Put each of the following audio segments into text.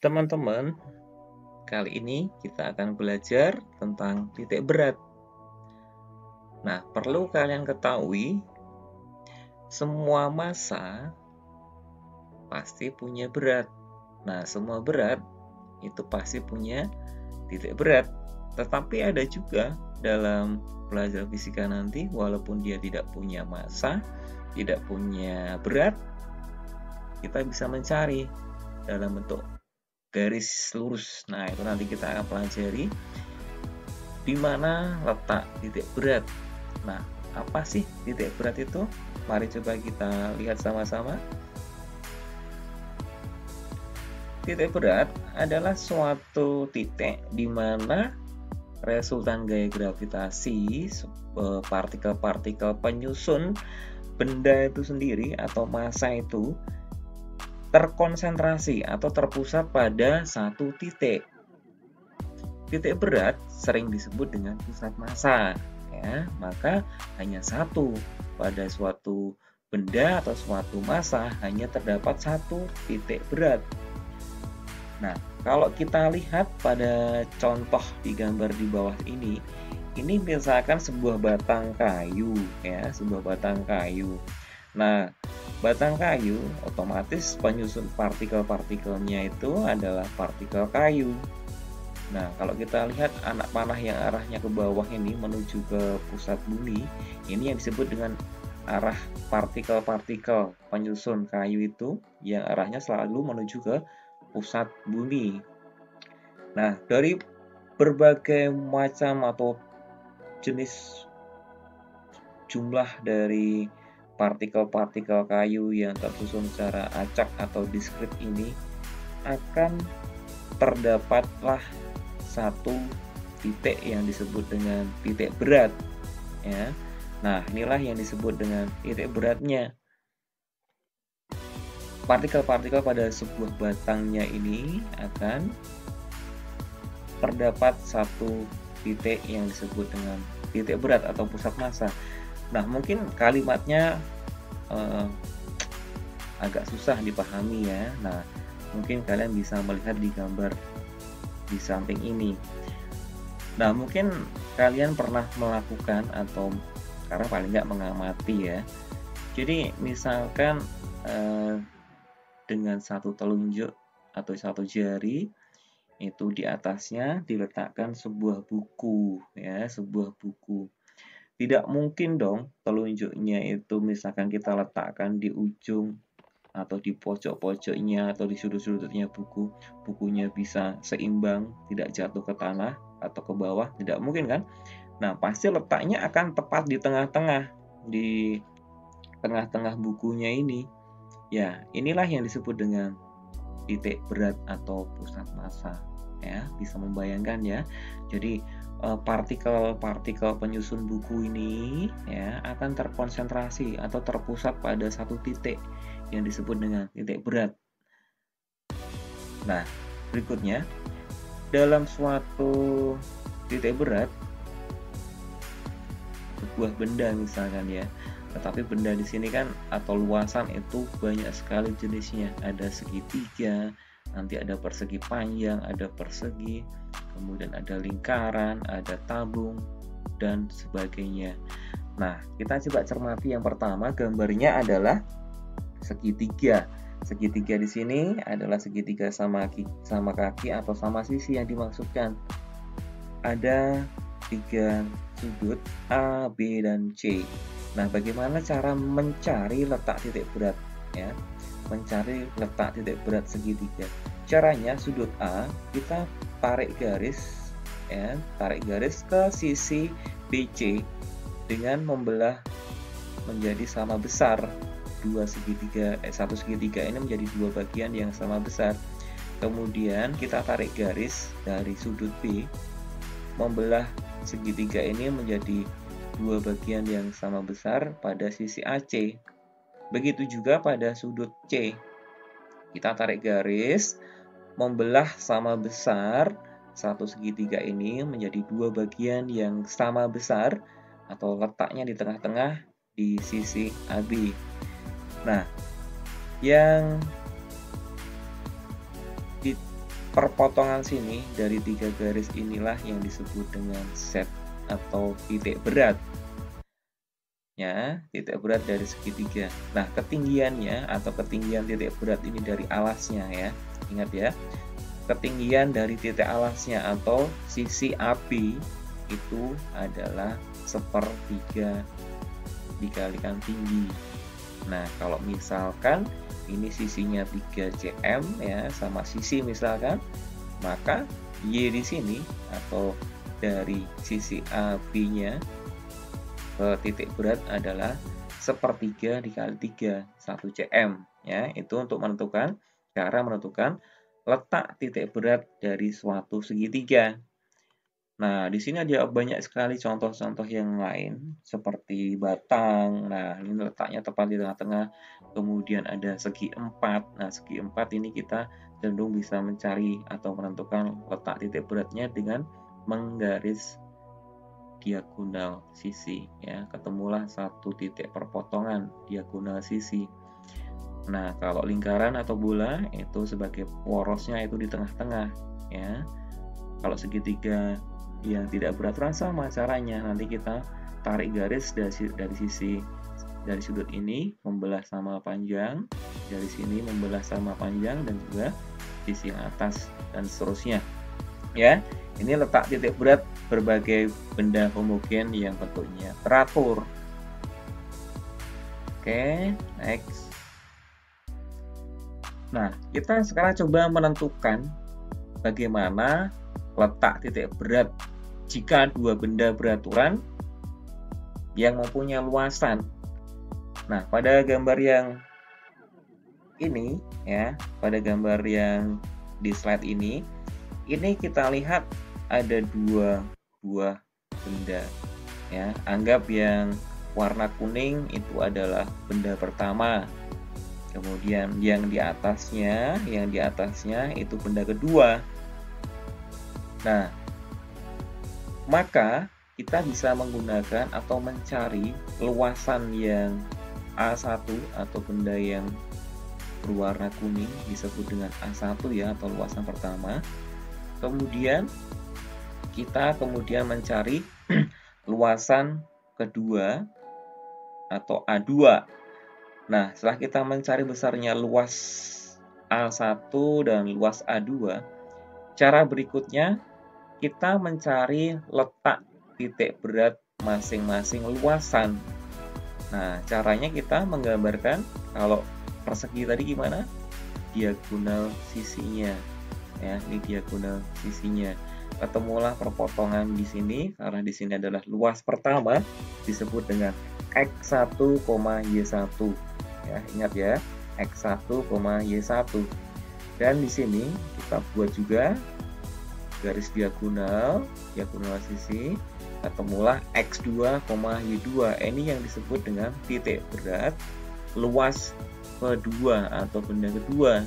Teman-teman, kali ini kita akan belajar tentang titik berat. Nah, perlu kalian ketahui, semua massa pasti punya berat. Nah, semua berat itu pasti punya titik berat. Tetapi ada juga dalam pelajaran fisika nanti, walaupun dia tidak punya massa, tidak punya berat, kita bisa mencari dalam bentuk garis lurus. Nah, itu nanti kita akan pelajari di mana letak titik berat. Nah, apa sih titik berat itu? Mari coba kita lihat sama-sama. Titik berat adalah suatu titik di mana resultan gaya gravitasi partikel-partikel penyusun benda itu sendiri atau massa itu terkonsentrasi atau terpusat pada satu titik. Titik berat sering disebut dengan pusat massa, ya. Maka hanya satu pada suatu benda atau suatu massa hanya terdapat satu titik berat. Nah, kalau kita lihat pada contoh di gambar di bawah ini misalkan sebuah batang kayu, ya, sebuah batang kayu. Nah, batang kayu otomatis penyusun partikel-partikelnya itu adalah partikel kayu. Nah, kalau kita lihat anak panah yang arahnya ke bawah ini menuju ke pusat bumi, ini yang disebut dengan arah partikel-partikel penyusun kayu itu yang arahnya selalu menuju ke pusat bumi. Nah, dari berbagai macam atau jenis jumlah dari partikel-partikel kayu yang tersusun secara acak atau diskrit ini akan terdapatlah satu titik yang disebut dengan titik berat, ya. Nah, inilah yang disebut dengan titik beratnya. Partikel-partikel pada sebuah batangnya ini akan terdapat satu titik yang disebut dengan titik berat atau pusat massa. Nah, mungkin kalimatnya agak susah dipahami, ya. Nah, mungkin kalian bisa melihat di gambar di samping ini. Nah, mungkin kalian pernah melakukan atau karena paling nggak mengamati, ya. Jadi misalkan dengan satu telunjuk atau satu jari itu di atasnya diletakkan sebuah buku, ya, sebuah buku. Tidak mungkin dong telunjuknya itu misalkan kita letakkan di ujung atau di pojok-pojoknya atau di sudut-sudutnya buku, bukunya bisa seimbang, tidak jatuh ke tanah atau ke bawah, tidak mungkin kan? Nah, pasti letaknya akan tepat di tengah-tengah bukunya ini. Ya, inilah yang disebut dengan titik berat atau pusat massa, ya. Bisa membayangkan, ya. Jadi partikel-partikel penyusun buku ini, ya, akan terkonsentrasi atau terpusat pada satu titik yang disebut dengan titik berat. Nah, berikutnya dalam suatu titik berat sebuah benda misalkan, ya. Tetapi benda di sini kan atau luasan itu banyak sekali jenisnya. Ada segitiga, nanti ada persegi panjang, ada persegi, kemudian ada lingkaran, ada tabung, dan sebagainya. Nah, kita coba cermati yang pertama, gambarnya adalah segitiga. Segitiga di sini adalah segitiga sama kaki atau sama sisi yang dimaksudkan. Ada 3 sudut A, B, dan C. Nah, bagaimana cara mencari letak titik berat, ya? Mencari letak titik berat segitiga. Caranya sudut A kita tarik garis, ya, tarik garis ke sisi BC dengan membelah menjadi sama besar. Satu segitiga ini menjadi dua bagian yang sama besar. Kemudian kita tarik garis dari sudut B membelah segitiga ini menjadi dua bagian yang sama besar pada sisi AC. Begitu juga pada sudut C. Kita tarik garis, membelah sama besar satu segitiga ini menjadi dua bagian yang sama besar atau letaknya di tengah-tengah di sisi AB. Nah, yang perpotongan sini dari 3 garis inilah yang disebut dengan set atau titik berat. Ya, titik berat dari segitiga. Nah, ketinggiannya atau ketinggian titik berat ini dari alasnya ya. Ingat ya, ketinggian dari titik alasnya atau sisi AB itu adalah 1/3 dikalikan tinggi. Nah, kalau misalkan ini sisinya 3 cm ya, sama sisi misalkan, maka Y di sini atau dari sisi AB-nya ke titik berat adalah 1/3 dikali 3, 1 cm ya. Itu untuk menentukan cara menentukan letak titik berat dari suatu segitiga. Nah, di sini ada banyak sekali contoh-contoh yang lain, seperti batang. Nah, ini letaknya tepat di tengah-tengah. Kemudian ada segi 4. Nah, segi 4 ini kita cenderung bisa mencari atau menentukan letak titik beratnya dengan menggaris diagonal sisi. Ya, ketemulah satu titik perpotongan diagonal sisi. Nah, kalau lingkaran atau bola itu sebagai porosnya itu di tengah-tengah. Ya, kalau segitiga yang tidak beraturan sama caranya, nanti kita tarik garis dari sisi dari sudut ini membelah sama panjang, dari sini membelah sama panjang, dan juga sisi yang atas dan seterusnya. Ya, ini letak titik berat berbagai benda homogen yang bentuknya teratur. Oke, next. Nah, kita sekarang coba menentukan bagaimana letak titik berat jika dua benda beraturan yang mempunyai luasan. Nah, pada gambar yang ini ya, pada gambar yang di slide ini kita lihat ada dua buah benda ya. Anggap yang warna kuning itu adalah benda pertama. Kemudian yang di atasnya itu benda kedua. Nah, maka kita bisa menggunakan atau mencari luasan yang A1 atau benda yang berwarna kuning disebut dengan A1 ya, atau luasan pertama. Kemudian kita mencari luasan kedua atau A2. Nah, setelah kita mencari besarnya luas A1 dan luas A2, cara berikutnya kita mencari letak titik berat masing-masing luasan. Nah, caranya kita menggambarkan, kalau persegi tadi gimana? Diagonal sisinya. Ya, ini diagonal sisinya. Ketemulah perpotongan di sini, karena di sini adalah luas pertama disebut dengan X1, Y1. Ya, ingat ya, X1, Y1. Dan di sini kita buat juga garis diagonal sisi, ketemulah X2, Y2. Ini yang disebut dengan titik berat luas kedua atau benda kedua.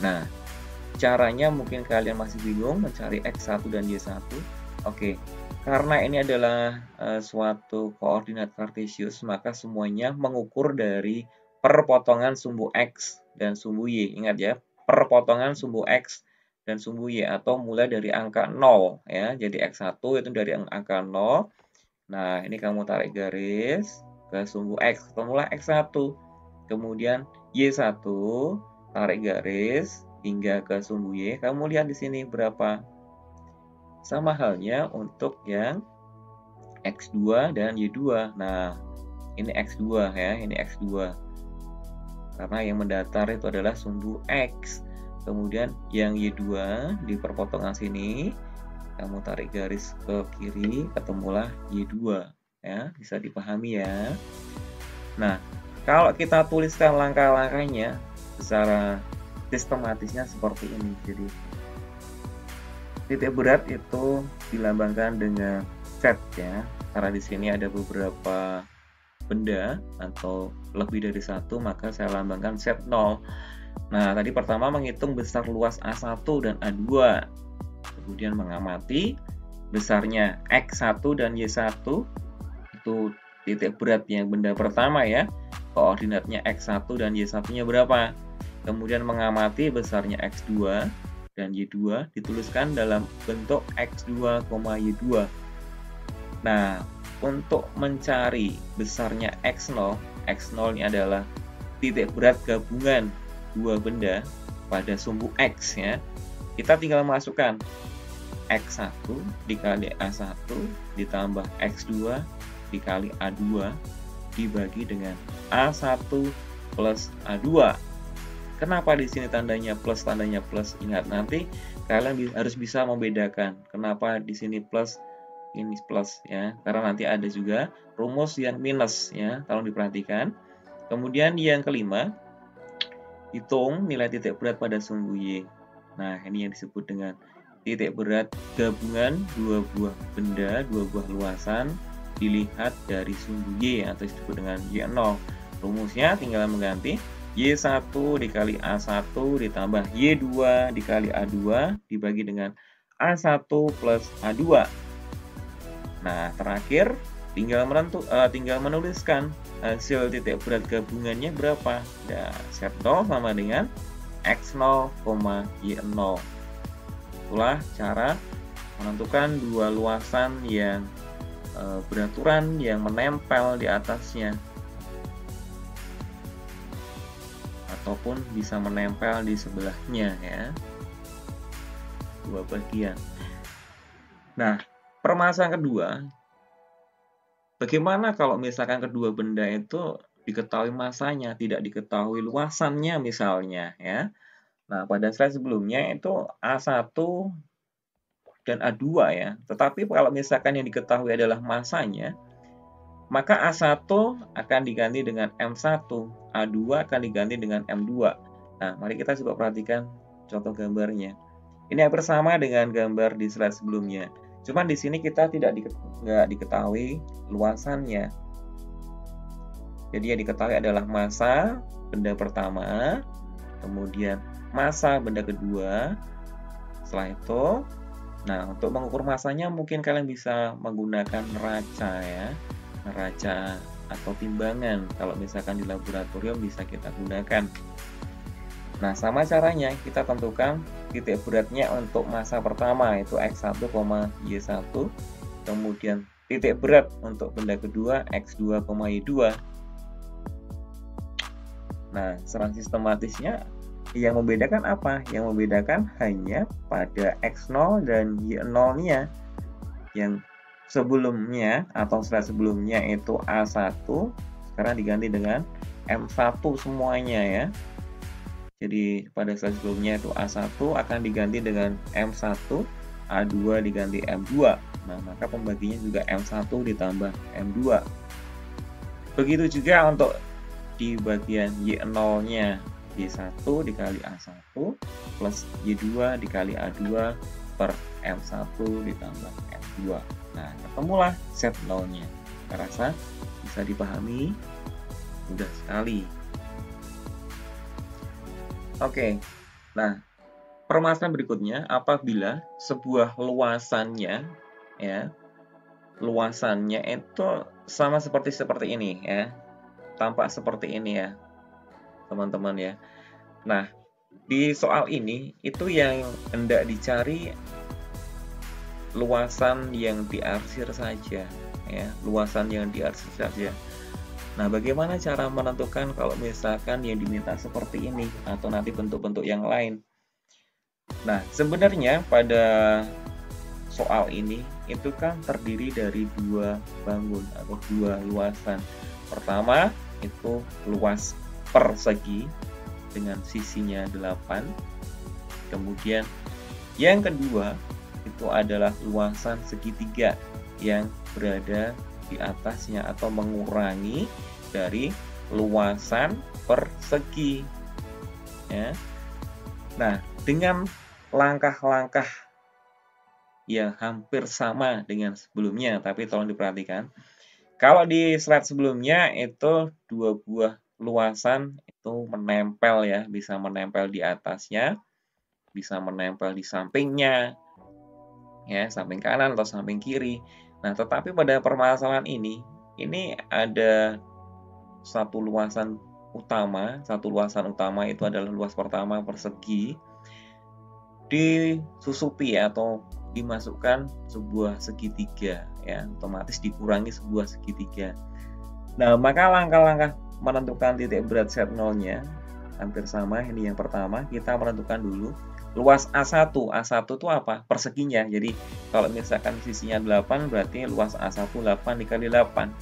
Nah, caranya mungkin kalian masih bingung mencari X1 dan Y1. Oke, karena ini adalah suatu koordinat kartesius, maka semuanya mengukur dari perpotongan sumbu X dan sumbu Y. Ingat ya, perpotongan sumbu X dan sumbu Y, atau mulai dari angka 0 ya. Jadi X1 itu dari angka 0. Nah, ini kamu tarik garis ke sumbu X, ketemulah X1. Kemudian Y1, tarik garis hingga ke sumbu Y. Kamu lihat di sini berapa? Sama halnya untuk yang X2 dan Y2. Nah, ini X2 ya, ini X2. Karena yang mendatar itu adalah sumbu X. Kemudian yang Y2 di perpotongan sini, kamu tarik garis ke kiri, ketemulah Y2. Ya, bisa dipahami ya. Nah, kalau kita tuliskan langkah-langkahnya secara sistematisnya seperti ini. Jadi, titik berat itu dilambangkan dengan set ya, karena di sini ada beberapa benda atau lebih dari satu, maka saya lambangkan set 0. Nah, tadi pertama menghitung besar luas A1 dan A2, kemudian mengamati besarnya X1 dan Y1, itu titik berat yang benda pertama ya, koordinatnya X1 dan Y1-nya berapa. kemudian mengamati besarnya X2 dan Y2 dituliskan dalam bentuk X2, Y2. Nah, untuk mencari besarnya X0, X0 ini adalah titik berat gabungan dua benda pada sumbu X ya. Kita tinggal masukkan X1 dikali A1 ditambah X2 dikali A2 dibagi dengan A1 plus A2. Kenapa di sini tandanya plus? Ingat, nanti kalian harus bisa membedakan kenapa di sini plus, ini plus ya. Karena nanti ada juga rumus yang minus ya, tolong diperhatikan. Kemudian yang kelima, hitung nilai titik berat pada sumbu Y. Nah, ini yang disebut dengan titik berat gabungan dua buah benda, dua buah luasan dilihat dari sumbu Y atau disebut dengan Y0. Rumusnya tinggal mengganti Y1 dikali A1 ditambah Y2 dikali A2 dibagi dengan A1 plus A2. Nah, terakhir tinggal menuliskan hasil titik berat gabungannya berapa. Nah, Z0 sama dengan X0, Y0. Itulah cara menentukan dua luasan yang beraturan yang menempel di atasnya, ataupun bisa menempel di sebelahnya ya, dua bagian. Nah, permasalahan kedua, bagaimana kalau misalkan kedua benda itu diketahui masanya, tidak diketahui luasannya misalnya ya. Nah, pada slide sebelumnya itu A1 dan A2 ya. Tetapi kalau misalkan yang diketahui adalah masanya, maka A1 akan diganti dengan M1, A2 akan diganti dengan M2. Nah, mari kita coba perhatikan contoh gambarnya. Ini hampir sama dengan gambar di slide sebelumnya. Cuman di sini kita nggak diketahui luasannya. Jadi yang diketahui adalah massa benda pertama, kemudian massa benda kedua. Setelah itu, nah untuk mengukur massanya mungkin kalian bisa menggunakan neraca ya. Neraca atau timbangan. Kalau misalkan di laboratorium bisa kita gunakan. Nah, sama caranya kita tentukan titik beratnya untuk massa pertama itu X1, Y1. Kemudian titik berat untuk benda kedua X2, Y2. Nah, secara sistematisnya yang membedakan apa? Yang membedakan hanya pada X0 dan Y0-nya. Yang sebelumnya atau slide sebelumnya itu A1, sekarang diganti dengan M1 semuanya ya. Jadi pada slide sebelumnya itu A1 akan diganti dengan M1, A2 diganti M2. Nah, maka pembaginya juga M1 ditambah M2. Begitu juga untuk di bagian Y0-nya, Y1 dikali A1 plus Y2 dikali A2 per M1 ditambah M2. Nah, ketemulah set law-nya. Saya rasa bisa dipahami mudah sekali. Oke, nah permasalahan berikutnya, apabila sebuah luasannya itu sama seperti ini ya, tampak seperti ini ya teman-teman ya. Nah, di soal ini itu yang hendak dicari luasan yang diarsir saja ya, luasan yang diarsir saja. Nah, bagaimana cara menentukan kalau misalkan yang diminta seperti ini atau nanti bentuk-bentuk yang lain? Nah, sebenarnya pada soal ini itu kan terdiri dari dua bangun atau dua luasan. Pertama itu luas persegi dengan sisinya 8. Kemudian yang kedua itu adalah luasan segitiga yang berada di atasnya atau mengurangi dari luasan persegi ya. Nah, dengan langkah-langkah yang hampir sama dengan sebelumnya, tapi tolong diperhatikan. Kalau di slide sebelumnya itu dua buah luasan itu menempel ya, bisa menempel di atasnya, bisa menempel di sampingnya, ya, samping kanan atau samping kiri. Nah, tetapi pada permasalahan ini ada satu luasan utama, satu luasan utama itu adalah luas pertama persegi, disusupi atau dimasukkan sebuah segitiga ya, otomatis dikurangi sebuah segitiga. Nah, maka langkah-langkah menentukan titik berat set nolnya hampir sama. Ini yang pertama, kita menentukan dulu luas A1. A1 itu apa? Perseginya. Jadi kalau misalkan sisinya 8 berarti luas A1 8 dikali 8.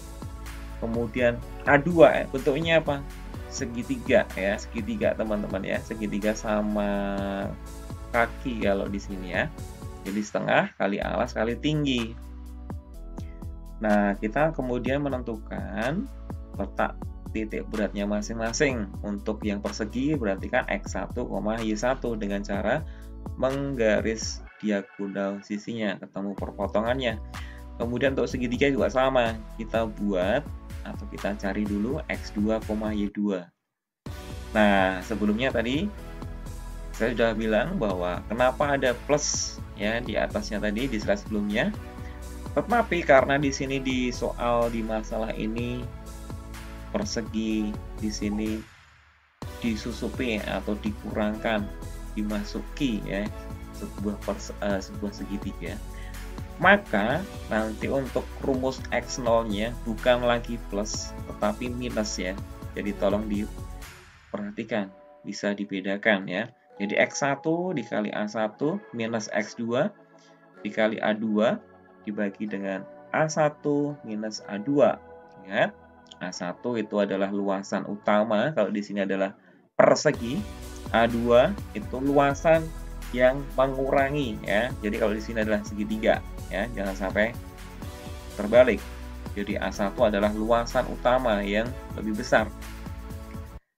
Kemudian A2 bentuknya apa? Segitiga ya, segitiga teman-teman ya, segitiga sama kaki kalau di sini ya. Jadi setengah kali alas kali tinggi. Nah, kita kemudian menentukan letak titik beratnya masing-masing. Untuk yang persegi berarti kan X1, Y1 dengan cara menggaris diagonal sisinya, ketemu perpotongannya. Kemudian untuk segitiga juga sama, kita buat atau kita cari dulu X2, Y2. Nah, sebelumnya tadi saya sudah bilang bahwa kenapa ada plus ya di atasnya tadi di slide sebelumnya. Tetapi karena di sini di soal di masalah ini persegi di sini disusupi atau dikurangkan, dimasuki ya sebuah segitiga. Maka nanti untuk rumus X0-nya bukan lagi plus tetapi minus ya. Jadi tolong diperhatikan, bisa dibedakan ya. Jadi X1 dikali A1 minus X2 dikali A2 dibagi dengan A1 minus A2. Ingat, A1 itu adalah luasan utama, kalau di sini adalah persegi. A2 itu luasan yang mengurangi ya. Jadi kalau di sini adalah segitiga ya, jangan sampai terbalik. Jadi A1 adalah luasan utama yang lebih besar.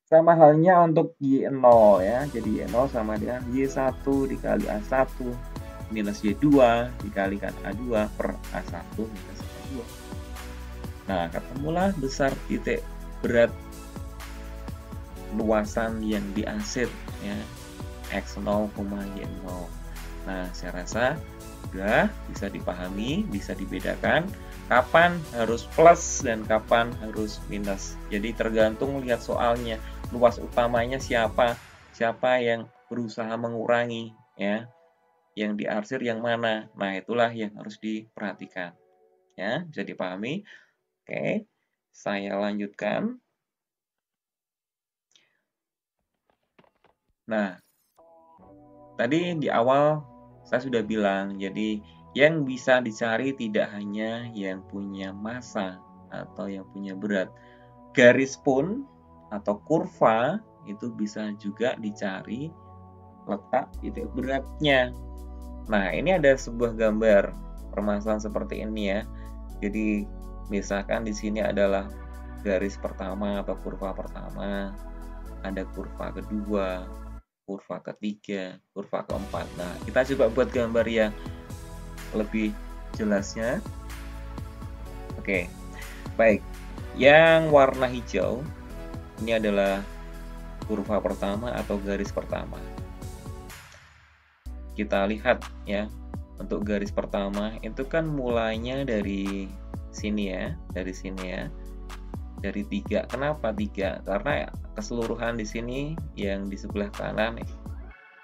Sama halnya untuk Y0 ya. Jadi Y0 sama dengan Y1 dikali A1 minus Y2 dikalikan A2 per A1 minus A2. Nah, ketemulah besar titik berat luasan yang diarsir ya, X0, Y0. Nah, saya rasa sudah bisa dipahami, bisa dibedakan kapan harus plus dan kapan harus minus. Jadi tergantung lihat soalnya, luas utamanya siapa yang berusaha mengurangi ya, yang diarsir yang mana. Nah, itulah yang harus diperhatikan ya, bisa dipahami. Oke, saya lanjutkan. Nah, tadi di awal saya sudah bilang, jadi yang bisa dicari tidak hanya yang punya massa atau yang punya berat. Garis pun atau kurva itu bisa juga dicari letak titik beratnya. Nah, ini ada sebuah gambar permasalahan seperti ini ya. Jadi misalkan di sini adalah garis pertama atau kurva pertama, ada kurva kedua, kurva ketiga, kurva keempat. Nah, kita coba buat gambar yang lebih jelasnya. Oke, baik. Yang warna hijau ini adalah kurva pertama atau garis pertama. Kita lihat ya, untuk garis pertama itu kan mulainya dari sini ya, dari 3. Kenapa 3? Karena keseluruhan di sini yang di sebelah kanan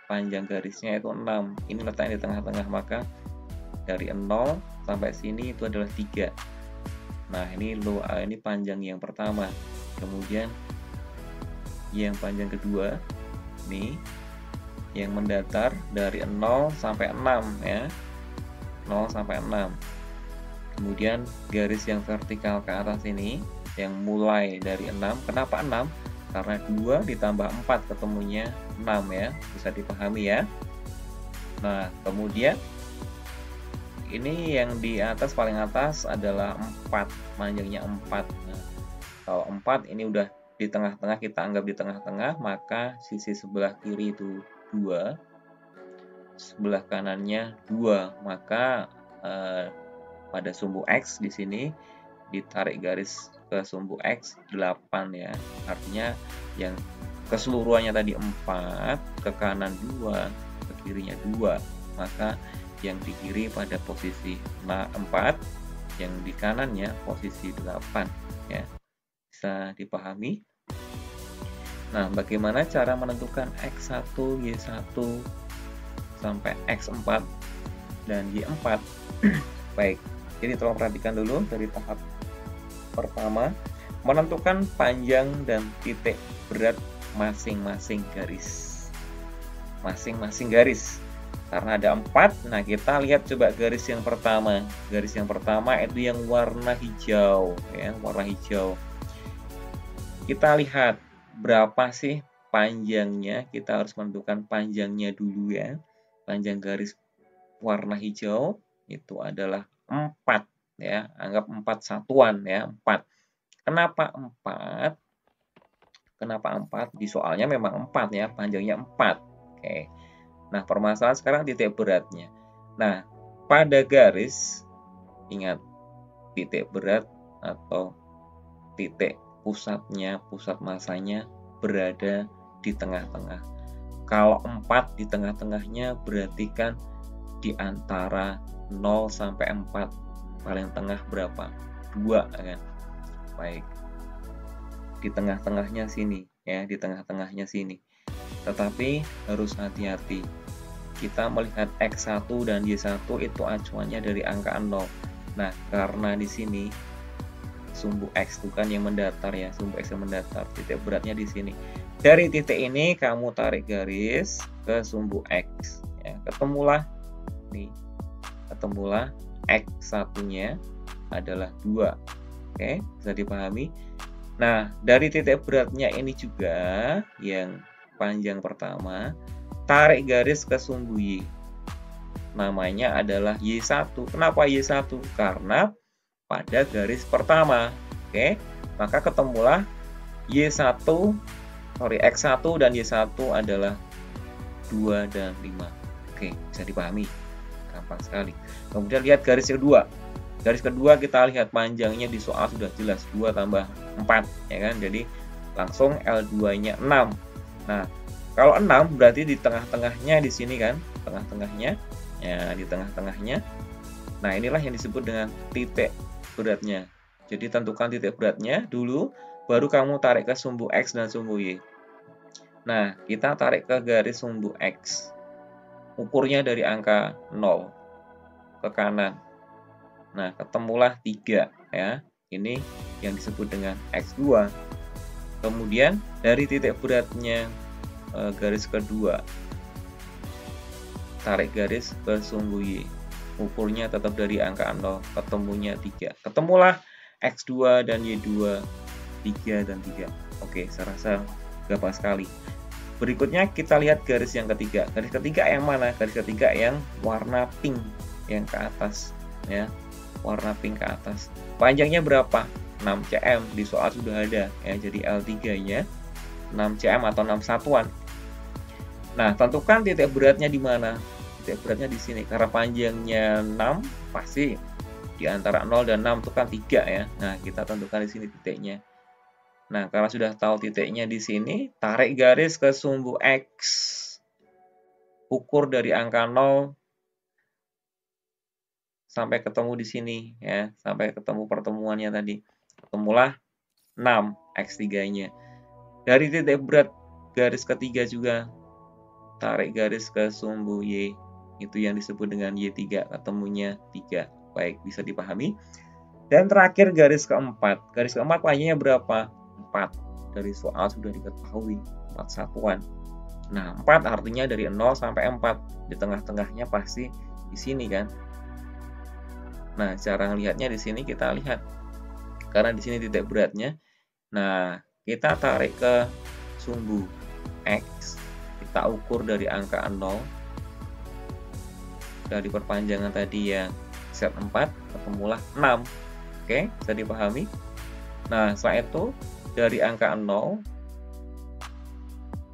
panjang garisnya itu 6. Ini letaknya di tengah-tengah, maka dari 0 sampai sini itu adalah 3. Nah, ini panjang yang pertama. Kemudian yang panjang kedua ini yang mendatar dari 0 sampai 6 ya. 0 sampai 6. Kemudian garis yang vertikal ke atas ini yang mulai dari 6. Kenapa 6? Karena 2 ditambah 4 ketemunya 6 ya. Bisa dipahami ya. Nah, kemudian ini yang di atas, paling atas adalah 4, panjangnya 4. Nah, kalau 4 ini udah di tengah-tengah, kita anggap di tengah-tengah, maka sisi sebelah kiri itu 2, sebelah kanannya 2, maka pada sumbu X di sini ditarik garis ke sumbu X 8 ya. Artinya yang keseluruhannya tadi 4, ke kanan 2, ke kirinya 2, maka yang di kiri pada posisi 4, yang di kanannya posisi 8 ya. Bisa dipahami? Nah, bagaimana cara menentukan X1, Y1 sampai X4 dan Y4? Baik, jadi tolong perhatikan dulu dari tahap pertama, menentukan panjang dan titik berat masing-masing garis. Masing-masing garis. Karena ada 4, nah kita lihat coba garis yang pertama. Garis yang pertama itu yang warna hijau, ya, warna hijau. Kita lihat berapa sih panjangnya, kita harus menentukan panjangnya dulu ya. Panjang garis warna hijau itu adalah 4 ya, anggap 4 satuan ya, 4. Kenapa 4? Kenapa 4? Di soalnya memang 4 ya, panjangnya 4. Oke. Nah, permasalahan sekarang titik beratnya. Nah, pada garis, ingat, titik berat atau titik pusatnya, pusat masanya berada di tengah-tengah. Kalau 4 di tengah-tengahnya berarti kan di antara 0 sampai 4. Paling tengah berapa? 2 kan? Baik. Di tengah-tengahnya sini ya, di tengah-tengahnya sini. Tetapi harus hati-hati. Kita melihat X1 dan Y1 itu acuannya dari angka 0. Nah, karena di sini sumbu X itu kan yang mendatar ya, sumbu X yang mendatar, titik beratnya di sini. Dari titik ini kamu tarik garis ke sumbu X ya, ketemulah X1-nya adalah 2. Oke, bisa dipahami. Nah, dari titik beratnya ini juga yang panjang pertama, tarik garis ke sumbu Y. Namanya adalah Y1. Kenapa Y1? Karena pada garis pertama. Oke, maka ketemulah X1 dan Y1 adalah 2 dan 5. Oke, bisa dipahami. Gampang sekali. Kemudian lihat garis kedua. Garis kedua kita lihat panjangnya di soal sudah jelas, 2 tambah 4 ya kan. Jadi langsung L2-nya 6. Nah, kalau 6 berarti di tengah-tengahnya di sini kan, tengah-tengahnya. Ya, di tengah-tengahnya. Nah, inilah yang disebut dengan titik beratnya. Jadi tentukan titik beratnya dulu, baru kamu tarik ke sumbu X dan sumbu Y. Nah, kita tarik ke garis sumbu X. Ukurnya dari angka 0 ke kanan. Nah, ketemulah 3 ya. Ini yang disebut dengan X2. Kemudian dari titik beratnya garis kedua, tarik garis ke sumbu Y. Ukurnya tetap dari angka 0, ketemunya 3. Ketemulah X2 dan Y2, 3 dan 3. Oke, saya rasa gampang sekali. Berikutnya kita lihat garis yang ketiga. Garis ketiga yang mana? Garis ketiga yang warna pink, yang ke atas ya. Warna pink ke atas. Panjangnya berapa? 6 cm. Di soal sudah ada ya. Jadi L3-nya 6 cm atau 6 satuan. Nah, tentukan titik beratnya di mana? Titik beratnya di sini. Karena panjangnya 6, pasti di antara 0 dan 6 itu kan 3 ya. Nah, kita tentukan di sini titiknya. Nah, karena sudah tahu titiknya di sini, tarik garis ke sumbu X. Ukur dari angka 0 sampai ketemu di sini ya, sampai ketemu pertemuannya tadi. Ketemulah 6 X3-nya. Dari titik berat garis ketiga juga tarik garis ke sumbu Y, itu yang disebut dengan Y3, ketemunya 3. Baik, bisa dipahami. Dan terakhir garis keempat. Garis keempat panjangnya berapa? 4. Dari soal sudah diketahui, 4 satuan. Nah, 4 artinya dari 0 sampai 4. Di tengah-tengahnya pasti di sini kan. Nah, cara melihatnya di sini kita lihat. Karena di sini titik beratnya. Nah, kita tarik ke sumbu X. Kita ukur dari angka 0. Dari perpanjangan tadi yang set 4, ketemulah 6. Oke, bisa dipahami? Nah, setelah itu dari angka 0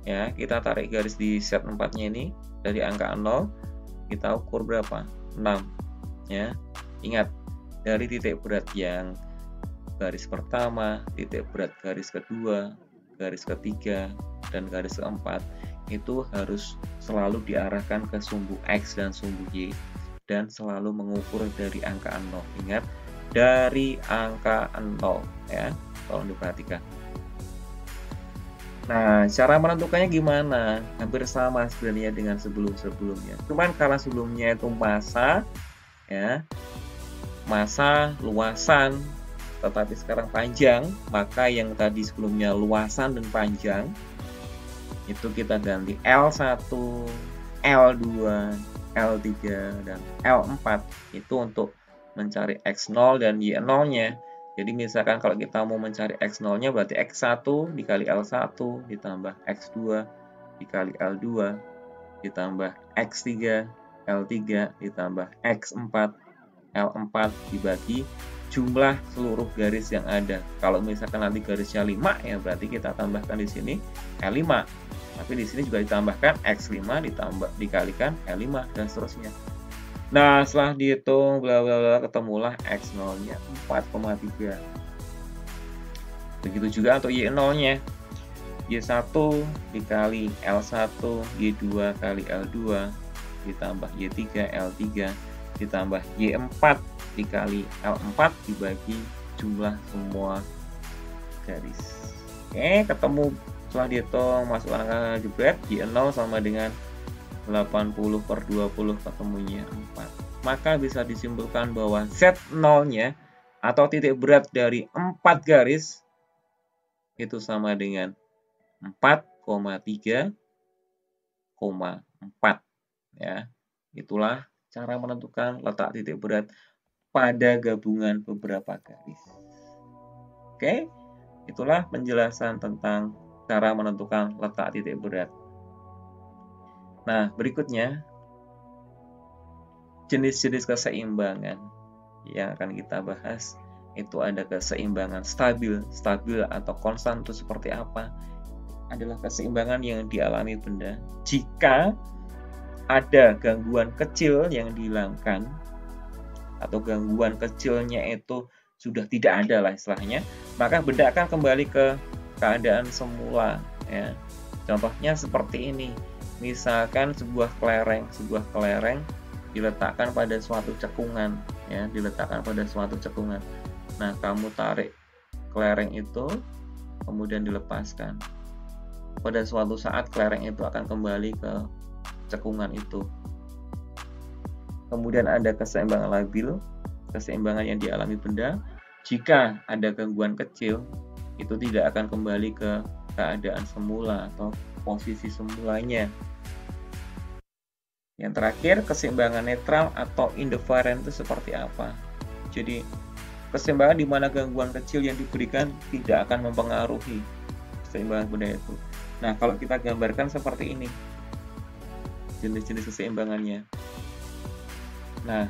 ya, kita tarik garis di set 4-nya ini. Dari angka 0 kita ukur berapa? 6 ya. Ingat, dari titik berat yang garis pertama, titik berat garis kedua, garis ketiga, dan garis keempat itu harus selalu diarahkan ke sumbu X dan sumbu Y dan selalu mengukur dari angka 0. Ingat, dari angka 0 ya, tolong diperhatikan. Nah, cara menentukannya gimana? Hampir sama sebenarnya dengan sebelum-sebelumnya. Cuman karena sebelumnya itu massa, ya, massa, luasan, tetapi sekarang panjang, maka yang tadi sebelumnya luasan dan panjang, itu kita ganti L1, L2, L3, dan L4. Itu untuk mencari X0 dan Y0-nya. Jadi misalkan kalau kita mau mencari X0-nya berarti X1 dikali L1 ditambah X2 dikali L2 ditambah X3 L3 ditambah X4 L4 dibagi jumlah seluruh garis yang ada. Kalau misalkan nanti garisnya 5 ya berarti kita tambahkan di sini L5. Tapi di sini juga ditambahkan X5 ditambah dikalikan L5 dan seterusnya. Nah, setelah dihitung bla bla bla ketemulah X0-nya 4,3. Begitu juga untuk Y0-nya. Y1 dikali L1, Y2 kali L2 ditambah Y3 L3 ditambah Y4 dikali L4 dibagi jumlah semua garis. Oke, ketemu setelah dihitung masuk angka jebret, Y0 sama dengan 80/20 ketemunya 4. Maka bisa disimpulkan bahwa Z0-nya atau titik berat dari 4 garis itu sama dengan 4,3,4 ya. Itulah cara menentukan letak titik berat pada gabungan beberapa garis. Oke, itulah penjelasan tentang cara menentukan letak titik berat. Nah, berikutnya jenis-jenis keseimbangan yang akan kita bahas. Itu ada keseimbangan stabil. Stabil atau konstan itu seperti apa? Adalah keseimbangan yang dialami benda jika ada gangguan kecil yang dihilangkan atau gangguan kecilnya itu sudah tidak ada lah istilahnya, maka benda akan kembali ke keadaan semula ya. Contohnya seperti ini. Misalkan sebuah kelereng diletakkan pada suatu cekungan ya, diletakkan pada suatu cekungan. Nah, kamu tarik kelereng itu kemudian dilepaskan. Pada suatu saat kelereng itu akan kembali ke cekungan itu. Kemudian ada keseimbangan labil, keseimbangan yang dialami benda jika ada gangguan kecil itu tidak akan kembali ke keadaan semula atau posisi semulanya. Yang terakhir, keseimbangan netral atau indifferent itu seperti apa? Jadi, keseimbangan di mana gangguan kecil yang diberikan tidak akan mempengaruhi keseimbangan benda itu. Nah, kalau kita gambarkan seperti ini, jenis-jenis keseimbangannya. Nah,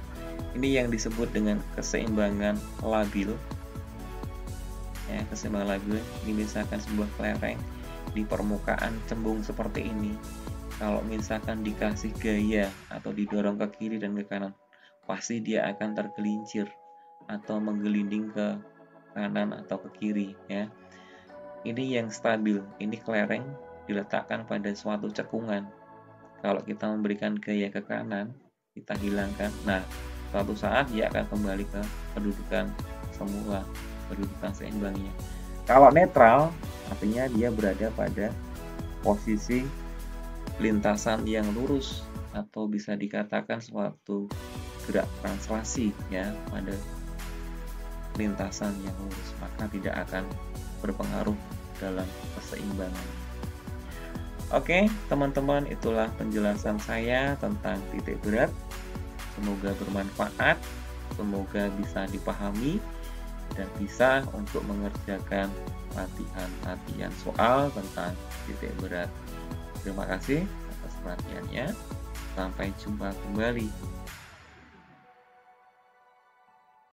ini yang disebut dengan keseimbangan labil. Ya, keseimbangan labil ini misalkan sebuah kelereng di permukaan cembung seperti ini. Kalau misalkan dikasih gaya atau didorong ke kiri dan ke kanan, pasti dia akan tergelincir atau menggelinding ke kanan atau ke kiri ya. Ini yang stabil, ini kelereng diletakkan pada suatu cekungan. Kalau kita memberikan gaya ke kanan, kita hilangkan. Nah, suatu saat dia akan kembali ke kedudukan semula, kedudukan seimbangnya. Kalau netral, artinya dia berada pada posisi lintasan yang lurus atau bisa dikatakan suatu gerak translasi ya pada lintasan yang lurus, maka tidak akan berpengaruh dalam keseimbangan. Oke, teman-teman, itulah penjelasan saya tentang titik berat. Semoga bermanfaat, semoga bisa dipahami dan bisa untuk mengerjakan latihan-latihan soal tentang titik berat. Terima kasih atas perhatiannya. Sampai jumpa kembali.